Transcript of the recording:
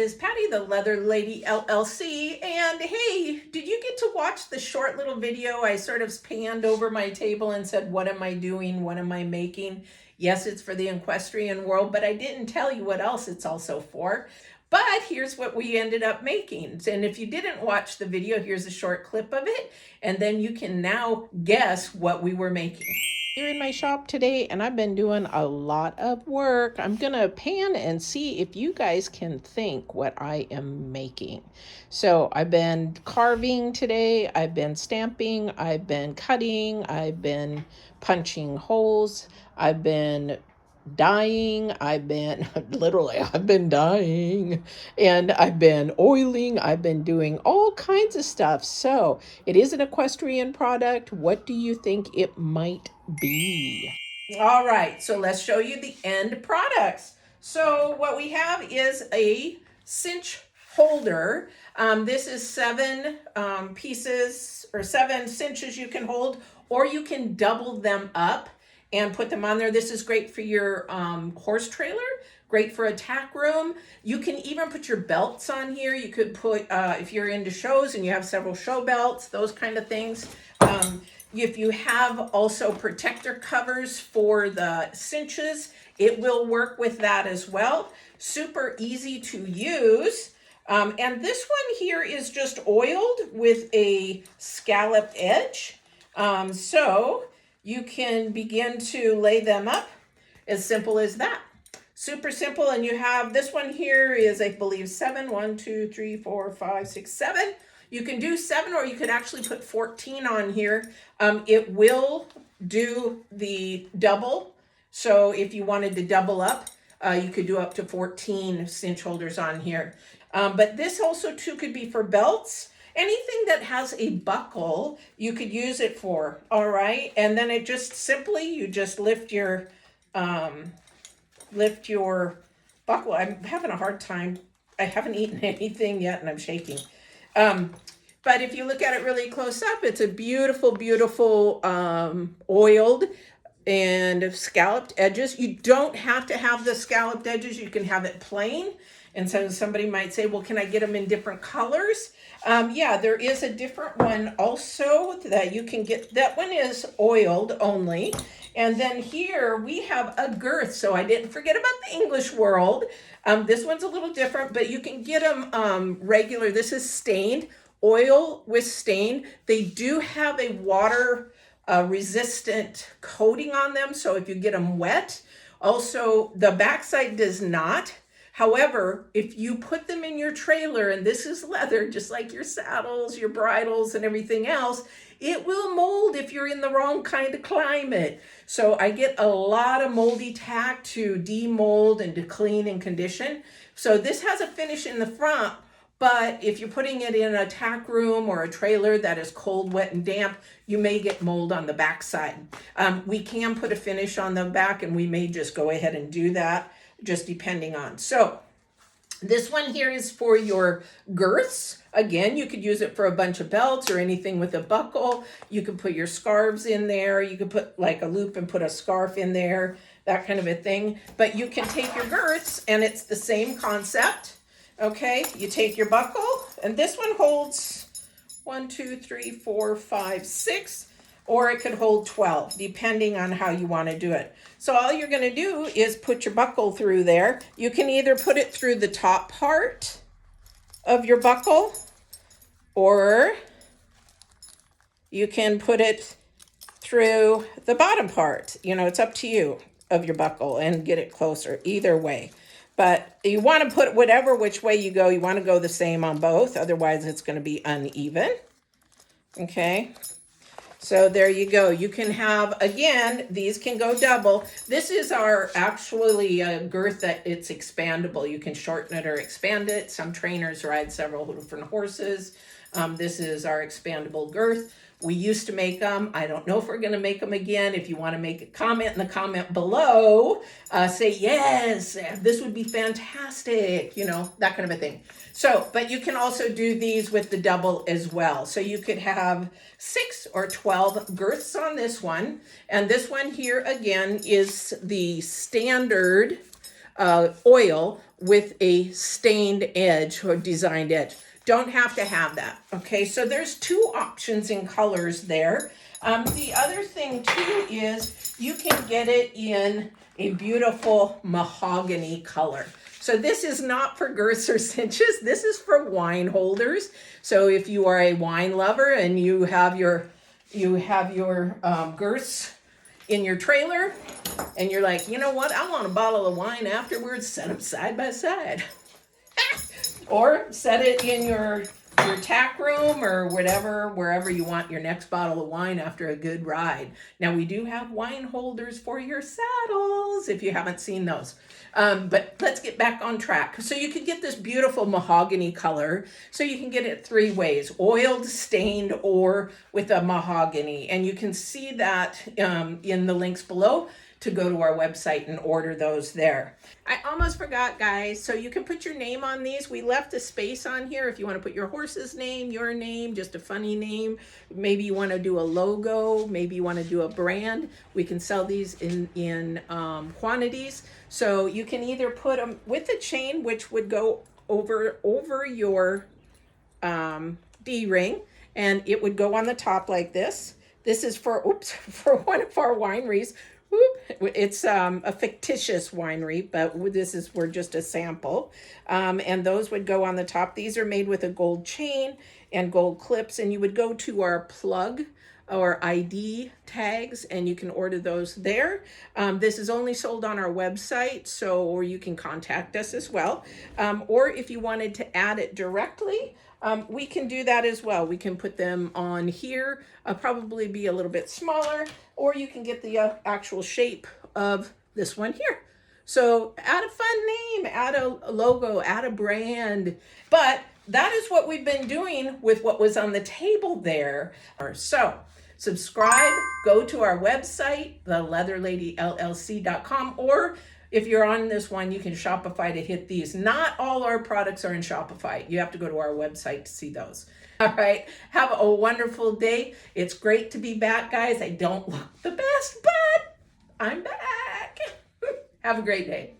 is Patty, the Leather Lady LLC. And hey, did you get to watch the short little video? I sort of panned over my table and said, what am I doing? What am I making? Yes, it's for the equestrian world, but I didn't tell you what else it's also for. But here's what we ended up making. And if you didn't watch the video, here's a short clip of it. And then you can now guess what we were making. Here in my shop today, and I've been doing a lot of work. I'm gonna pan and see if you guys can think what I am making. So I've been carving today, I've been stamping, I've been cutting, I've been punching holes, I've been dyeing, I've been dyeing, and I've been oiling, I've been doing all kinds of stuff. So it is an equestrian product. What do you think it might be? All right, so let's show you the end products. So what we have is a cinch holder. This is 7 pieces or 7 cinches you can hold, or you can double them up and put them on there. This is great for your horse trailer, great for a tack room. You can even put your belts on here. You could put, if you're into shows and you have several show belts, those kind of things. If you have also protector covers for the cinches, it will work with that as well. Super easy to use. And this one here is just oiled with a scalloped edge. So you can begin to lay them up, as simple as that. Super simple. And you have this one here is, I believe, 7. 1, 2, 3, 4, 5, 6, 7. You can do 7, or you could actually put 14 on here. It will do the double. So if you wanted to double up, you could do up to 14 cinch holders on here. But this also too could be for belts. Anything that has a buckle, you could use it for, all right? And then it just simply, you just lift your buckle. I'm having a hard time. I haven't eaten anything yet and I'm shaking. But if you look at it really close up, it's a beautiful, beautiful oiled and scalloped edges. You don't have to have the scalloped edges. You can have it plain. And so somebody might say, well, can I get them in different colors? Yeah, there is a different one also that you can get. That one is oiled only. And then here we have a girth. So I didn't forget about the English world. This one's a little different, but you can get them regular. This is stained, oil with stain. They do have a water resistant coating on them. So if you get them wet, also the backside does not. However, if you put them in your trailer, and this is leather, just like your saddles, your bridles, and everything else, it will mold if you're in the wrong kind of climate. So I get a lot of moldy tack to demold and to clean and condition. So this has a finish in the front, but if you're putting it in a tack room or a trailer that is cold, wet, and damp, you may get mold on the backside. We can put a finish on the back, and we may just go ahead and do that, just depending on. So this one here is for your girths. Again, you could use it for a bunch of belts or anything with a buckle. You could put your scarves in there. You could put like a loop and put a scarf in there, that kind of a thing. But you can take your girths, and it's the same concept. Okay, you take your buckle, and this one holds 1, 2, 3, 4, 5, 6. Or it could hold 12, depending on how you want to do it. So all you're going to do is put your buckle through there. You can either put it through the top part of your buckle, or you can put it through the bottom part. You know, it's up to you of your buckle and get it closer, either way. But you want to put whatever which way you go. You want to go the same on both. Otherwise, it's going to be uneven. Okay. So there you go. You can have, again, these can go double. This is our actually girth that it's expandable. You can shorten it or expand it. Some trainers ride several different horses. This is our expandable girth. We used to make them. I don't know if we're going to make them again. If you want to make a comment in the comment below, say, yes, this would be fantastic, you know, that kind of a thing. So, but you can also do these with the double as well. So you could have 6 or 12 girths on this one. And this one here, again, is the standard oil with a stained edge or designed edge. Don't have to have that. Okay, so there's two options in colors there. The other thing too is you can get it in a beautiful mahogany color. So this is not for girths or cinches. This is for wine holders. So if you are a wine lover and you have your girths in your trailer, and you're like, you know what? I want a bottle of wine afterwards. Set them side by side, or set it in your tack room or whatever, wherever you want your next bottle of wine after a good ride. Now we do have wine holders for your saddles if you haven't seen those. But let's get back on track. So you can get this beautiful mahogany color. So you can get it three ways: oiled, stained, or with a mahogany. And you can see that in the links below to go to our website and order those there. I almost forgot, guys. So you can put your name on these. We left a space on here if you want to put your horse's name, your name, just a funny name. Maybe you want to do a logo. Maybe you want to do a brand. We can sell these in quantities. So you can either put them with a chain, which would go over your D-ring, and it would go on the top like this. This is for one of our wineries. It's a fictitious winery, but we're just a sample. And those would go on the top. These are made with a gold chain and gold clips, and you would go to our plug or ID tags, and you can order those there. This is only sold on our website, or you can contact us as well. Or if you wanted to add it directly, we can do that as well. We can put them on here, probably be a little bit smaller, or you can get the actual shape of this one here. So add a fun name, add a logo, add a brand. But that is what we've been doing with what was on the table there. So subscribe, go to our website, theleatherladyllc.com, or if you're on this one, you can Shopify to hit these. Not all our products are in Shopify. You have to go to our website to see those. All right. Have a wonderful day. It's great to be back, guys. I don't look the best, but I'm back. Have a great day.